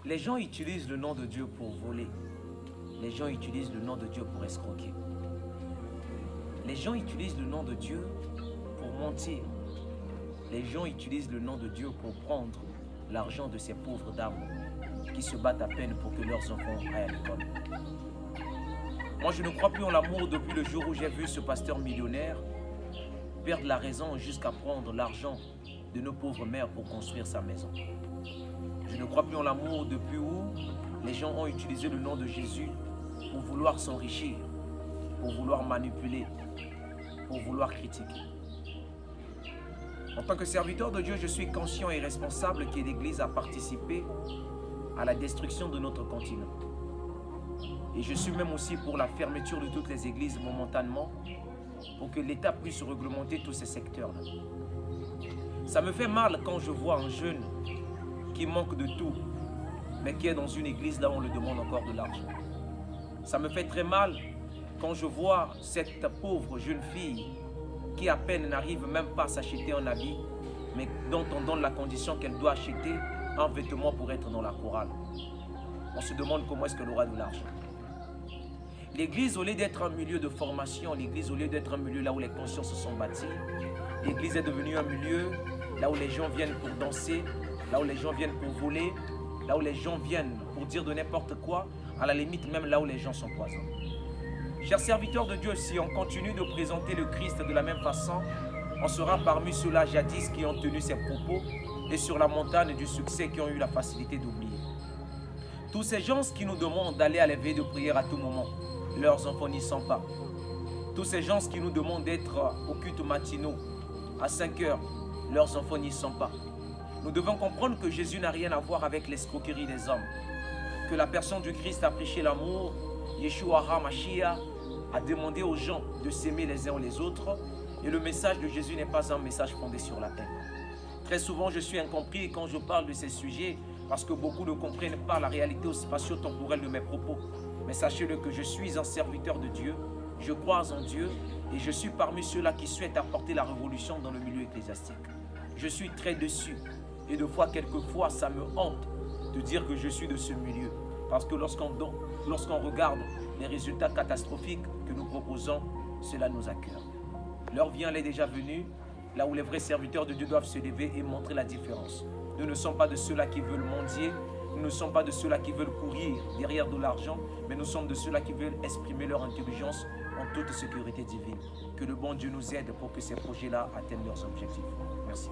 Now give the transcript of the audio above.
Les gens utilisent le nom de Dieu pour voler. Les gens utilisent le nom de Dieu pour escroquer. Les gens utilisent le nom de Dieu pour mentir. Les gens utilisent le nom de Dieu pour prendre l'argent de ces pauvres dames qui se battent à peine pour que leurs enfants aillent à l'école. Moi, je ne crois plus en l'amour depuis le jour où j'ai vu ce pasteur millionnaire perdre la raison jusqu'à prendre l'argent de nos pauvres mères pour construire sa maison. Je ne crois plus en l'amour depuis où les gens ont utilisé le nom de Jésus pour vouloir s'enrichir, pour vouloir manipuler, pour vouloir critiquer. En tant que serviteur de Dieu, je suis conscient et responsable que l'Église a participé à la destruction de notre continent. Et je suis même aussi pour la fermeture de toutes les églises momentanément pour que l'État puisse réglementer tous ces secteurs-là. Ça me fait mal quand je vois un jeune qui manque de tout, mais qui est dans une église là où on lui demande encore de l'argent. Ça me fait très mal quand je vois cette pauvre jeune fille qui à peine n'arrive même pas à s'acheter un habit, mais dont on donne la condition qu'elle doit acheter un vêtement pour être dans la chorale. On se demande comment est-ce qu'elle aura de l'argent. L'église, au lieu d'être un milieu de formation, l'église, au lieu d'être un milieu là où les consciences se sont bâties, l'église est devenue un milieu là où les gens viennent pour danser, là où les gens viennent pour voler, là où les gens viennent pour dire de n'importe quoi, à la limite même là où les gens sont poisons. Chers serviteurs de Dieu, si on continue de présenter le Christ de la même façon, on sera parmi ceux-là jadis qui ont tenu ces propos et sur la montagne du succès qui ont eu la facilité d'oublier. Tous ces gens qui nous demandent d'aller à l'éveil de prière à tout moment, leurs enfants n'y sont pas. Tous ces gens qui nous demandent d'être au culte matinaux à 5 heures, leurs enfants n'y sont pas. Nous devons comprendre que Jésus n'a rien à voir avec l'escroquerie des hommes. Que la personne du Christ a prêché l'amour, Yeshua HaMashiach a demandé aux gens de s'aimer les uns les autres. Et le message de Jésus n'est pas un message fondé sur la haine. Très souvent, je suis incompris quand je parle de ces sujets parce que beaucoup ne comprennent pas la réalité spatio-temporelle de mes propos. Mais sachez-le que je suis un serviteur de Dieu, je crois en Dieu et je suis parmi ceux-là qui souhaitent apporter la révolution dans le milieu ecclésiastique. Je suis très déçu et de fois, quelquefois, ça me hante de dire que je suis de ce milieu. Parce que lorsqu'on regarde les résultats catastrophiques que nous proposons, cela nous accœure. L'heure vient, elle est déjà venue, là où les vrais serviteurs de Dieu doivent se lever et montrer la différence. Nous ne sommes pas de ceux-là qui veulent mendier, nous ne sommes pas de ceux-là qui veulent courir derrière de l'argent, mais nous sommes de ceux-là qui veulent exprimer leur intelligence en toute sécurité divine. Que le bon Dieu nous aide pour que ces projets-là atteignent leurs objectifs. Merci.